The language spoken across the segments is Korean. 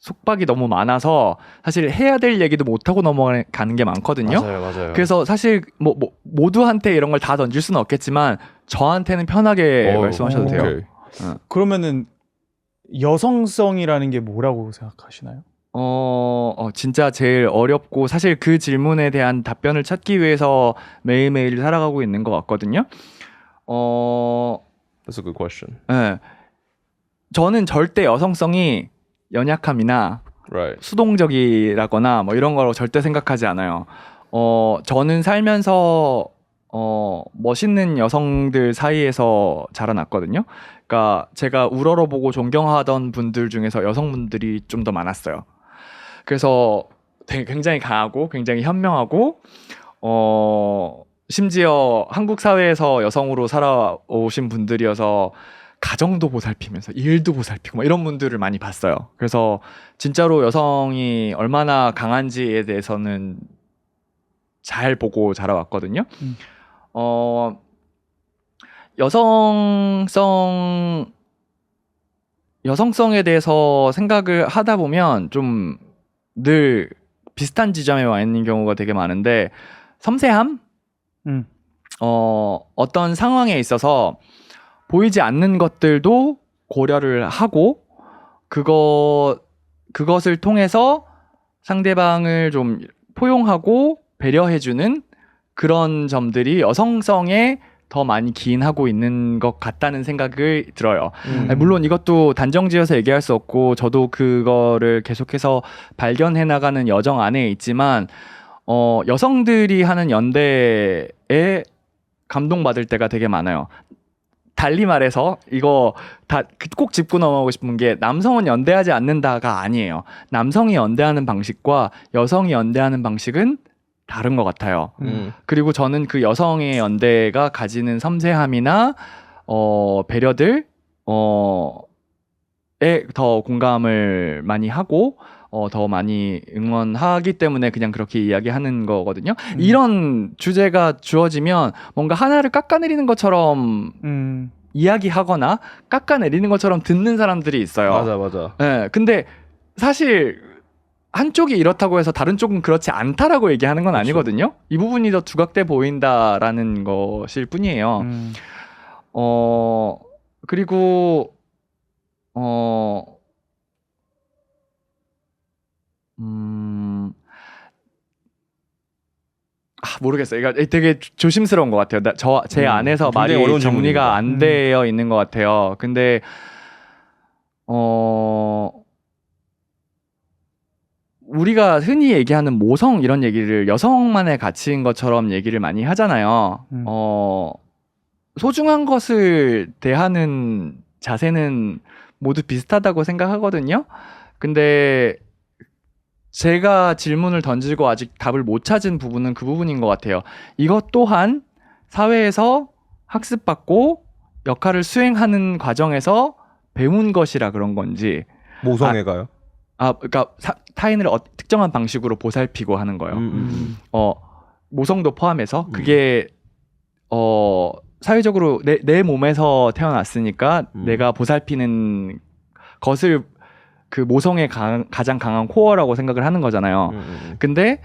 속박이 너무 많아서 사실 해야 될 얘기도 못하고 넘어가는 게 많거든요. 맞아요. 그래서 사실 뭐 모두한테 이런 걸 다 던질 수는 없겠지만 저한테는 편하게 말씀하셔도 돼요. 오케이. 그러면은 여성성이라는 게 뭐라고 생각하시나요? 진짜 제일 어렵고 사실 그 질문에 대한 답변을 찾기 위해서 매일매일 살아가고 있는 것 같거든요. That's a good question. 네. 저는 절대 여성성이 연약함이나 Right. 수동적이라거나 뭐 이런 거로 절대 생각하지 않아요. 저는 살면서 멋있는 여성들 사이에서 자라났거든요. 그러니까 제가 우러러보고 존경하던 분들 중에서 여성분들이 좀 더 많았어요. 그래서 되게 굉장히 강하고 굉장히 현명하고 심지어 한국 사회에서 여성으로 살아오신 분들이어서 가정도 보살피면서 일도 보살피고 뭐 이런 분들을 많이 봤어요. 그래서 진짜로 여성이 얼마나 강한지에 대해서는 잘 보고 자라왔거든요. 여성성에 대해서 생각을 하다 보면 좀 늘 비슷한 지점에 와 있는 경우가 되게 많은데 섬세함? 어떤 상황에 있어서 보이지 않는 것들도 고려를 하고 그것을 통해서 상대방을 좀 포용하고 배려해주는 그런 점들이 여성성에 더 많이 기인하고 있는 것 같다는 생각을 들어요. 물론 이것도 단정지어서 얘기할 수 없고 저도 그거를 계속해서 발견해 나가는 여정 안에 있지만 여성들이 하는 연대에 감동받을 때가 되게 많아요. 달리 말해서 이거 다 꼭 짚고 넘어가고 싶은 게 남성은 연대하지 않는다가 아니에요. 남성이 연대하는 방식과 여성이 연대하는 방식은 다른 것 같아요. 그리고 저는 그 여성의 연대가 가지는 섬세함이나 배려들 에 더 공감을 많이 하고 더 많이 응원하기 때문에 그냥 그렇게 이야기하는 거거든요. 이런 주제가 주어지면 뭔가 하나를 깎아내리는 것처럼 이야기하거나 깎아내리는 것처럼 듣는 사람들이 있어요. 맞아. 네, 근데 사실 한쪽이 이렇다고 해서 다른 쪽은 그렇지 않다라고 얘기하는 건 아니거든요. 이 부분이 더 두각돼 보인다라는 것일 뿐이에요. 그리고 모르겠어요. 이거 되게 조심스러운 것 같아요. 제 안에서 말이 어려운 정리가 안 되어 있는 것 같아요. 근데 우리가 흔히 얘기하는 모성 이런 얘기를 여성만의 가치인 것처럼 얘기를 많이 하잖아요. 소중한 것을 대하는 자세는 모두 비슷하다고 생각하거든요. 근데 제가 질문을 던지고 아직 답을 못 찾은 부분은 그 부분인 것 같아요. 이것 또한 사회에서 학습받고 역할을 수행하는 과정에서 배운 것이라 그런 건지. 모성애가요? 그러니까 타인을 특정한 방식으로 보살피고 하는 거예요. 모성도 포함해서 그게 사회적으로 내 몸에서 태어났으니까 내가 보살피는 것을 그 모성의 가장 강한 코어라고 생각을 하는 거잖아요. 근데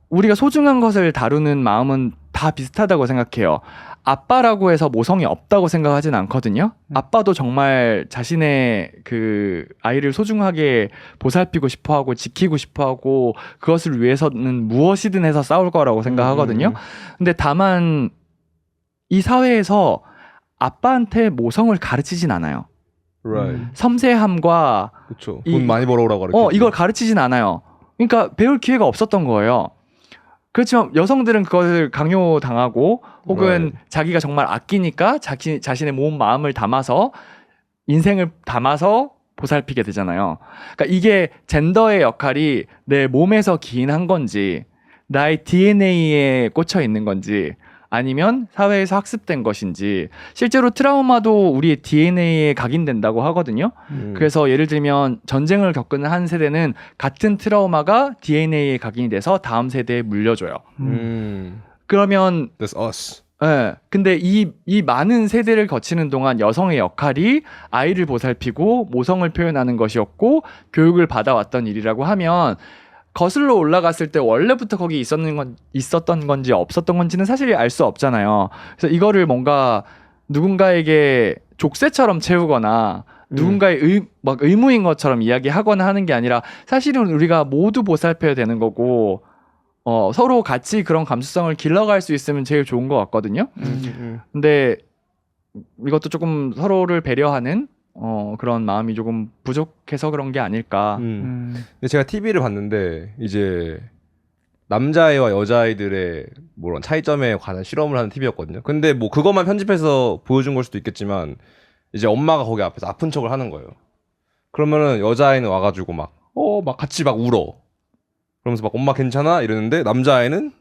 우리가 소중한 것을 다루는 마음은 다 비슷하다고 생각해요. 아빠라고 해서 모성이 없다고 생각하진 않거든요. 아빠도 정말 자신의 그 아이를 소중하게 보살피고 싶어하고 지키고 싶어하고 그것을 위해서는 무엇이든 해서 싸울 거라고 생각하거든요. 근데 다만 이 사회에서 아빠한테 모성을 가르치진 않아요. Right. 섬세함과 그렇죠. 돈 많이 벌어오라고 가르치죠. 이걸 가르치진 않아요. 그러니까 배울 기회가 없었던 거예요. 그렇지만 여성들은 그것을 강요당하고 혹은 Right. 자기가 정말 아끼니까 자신의 몸 마음을 담아서 인생을 담아서 보살피게 되잖아요. 그러니까 이게 젠더의 역할이 내 몸에서 기인한 건지 나의 DNA에 꽂혀 있는 건지 아니면 사회에서 학습된 것인지. 실제로 트라우마도 우리의 DNA에 각인된다고 하거든요. 그래서 예를 들면 전쟁을 겪은 한 세대는 같은 트라우마가 DNA에 각인이 돼서 다음 세대에 물려줘요. 그러면 That's us. 예. 근데 이 많은 세대를 거치는 동안 여성의 역할이 아이를 보살피고 모성을 표현하는 것이었고 교육을 받아왔던 일이라고 하면 거슬러 올라갔을 때 원래부터 거기 있었던 건지 없었던 건지는 사실 알 수 없잖아요. 그래서 이거를 뭔가 누군가에게 족쇄처럼 채우거나 누군가의 의무인 것처럼 이야기하거나 하는 게 아니라 사실은 우리가 모두 보살펴야 되는 거고 서로 같이 그런 감수성을 길러갈 수 있으면 제일 좋은 것 같거든요. 근데 이것도 조금 서로를 배려하는 그런 마음이 조금 부족해서 그런 게 아닐까. 근데 제가 TV를 봤는데 이제 남자아이와 여자아이들의 뭐 차이점에 관한 실험을 하는 TV였거든요. 근데 뭐 그것만 편집해서 보여준 걸 수도 있겠지만 이제 엄마가 거기 앞에서 아픈 척을 하는 거예요. 그러면은 여자아이는 와가지고 막 같이 막 울어. 그러면서 막 엄마 괜찮아? 이러는데 남자아이는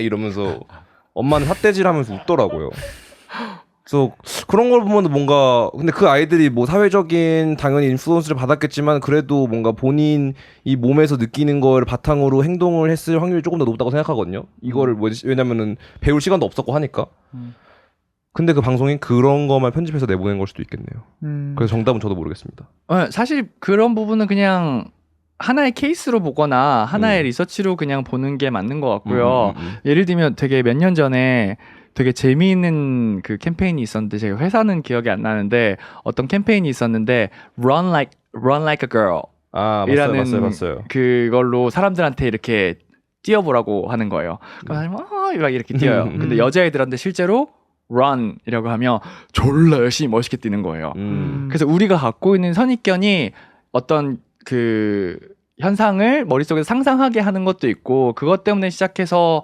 이러면서 엄마는 삿대질 하면서 웃더라고요. 그래서 그런 걸 보면 뭔가 근데 그 아이들이 뭐 사회적인 당연히 인플루언스를 받았겠지만 그래도 뭔가 본인 이 몸에서 느끼는 걸 바탕으로 행동을 했을 확률이 조금 더 높다고 생각하거든요. 이거를 왜냐면은 배울 시간도 없었고 하니까. 근데 그 방송이 그런 것만 편집해서 내보낸 걸 수도 있겠네요. 그래서 정답은 저도 모르겠습니다. 사실 그런 부분은 그냥 하나의 케이스로 보거나 하나의 리서치로 그냥 보는 게 맞는 것 같고요. 예를 들면 되게 몇 년 전에 되게 재미있는 그 캠페인이 있었는데 제가 회사는 기억이 안 나는데 어떤 캠페인이 있었는데 Run like a girl 이라는 봤어요. 그걸로 사람들한테 이렇게 뛰어보라고 하는 거예요. 그럼 막 이렇게 뛰어요. 근데 여자애들한테 실제로 run이라고 하면 졸라 열심히 멋있게 뛰는 거예요. 그래서 우리가 갖고 있는 선입견이 어떤 그 현상을 머릿속에서 상상하게 하는 것도 있고 그것 때문에 시작해서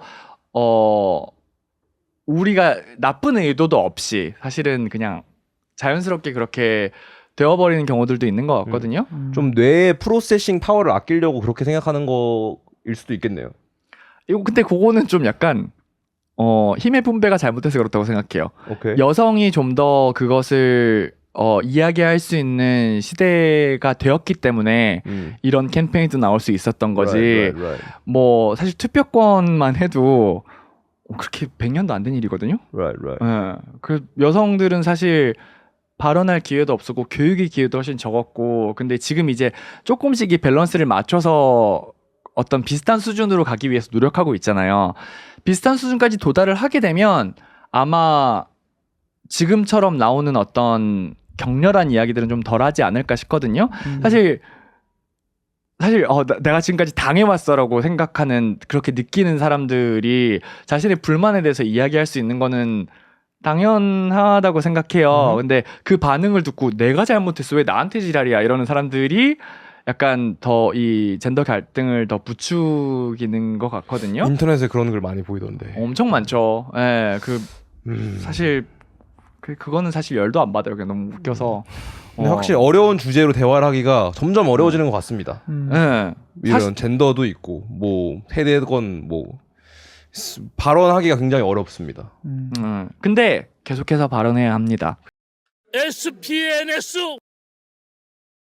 우리가 나쁜 의도도 없이 사실은 그냥 자연스럽게 그렇게 되어버리는 경우들도 있는 것 같거든요. 좀 뇌의 프로세싱 파워를 아끼려고 그렇게 생각하는 거일 수도 있겠네요. 이거 근데 그거는 좀 약간 힘의 분배가 잘못돼서 그렇다고 생각해요. 오케이. 여성이 좀 더 그것을 이야기할 수 있는 시대가 되었기 때문에 이런 캠페인도 나올 수 있었던 거지. Right. 뭐 사실 투표권만 해도 그렇게 100년도 안 된 일이거든요. Right. 그 여성들은 사실 발언할 기회도 없었고 교육의 기회도 훨씬 적었고 근데 지금 이제 조금씩 이 밸런스를 맞춰서 어떤 비슷한 수준으로 가기 위해서 노력하고 있잖아요. 비슷한 수준까지 도달을 하게 되면 아마 지금처럼 나오는 어떤 격렬한 이야기들은 좀 덜하지 않을까 싶거든요. 사실 내가 지금까지 당해왔어라고 생각하는 그렇게 느끼는 사람들이 자신의 불만에 대해서 이야기할 수 있는 거는 당연하다고 생각해요. 근데 그 반응을 듣고 내가 잘못했어 왜 나한테 지랄이야 이러는 사람들이 약간 더 이 젠더 갈등을 더 부추기는 것 같거든요. 인터넷에 그런 글 많이 보이던데. 엄청 많죠. 예, 사실 그거는 사실 열도 안 받아요. 그냥 너무 웃겨서. 근데 확실히 어려운 주제로 대화를 하기가 점점 어려워지는 것 같습니다. 예. 이런 젠더도 있고 뭐 세대건 뭐 발언하기가 굉장히 어렵습니다. 근데 계속해서 발언해야 합니다. SPNS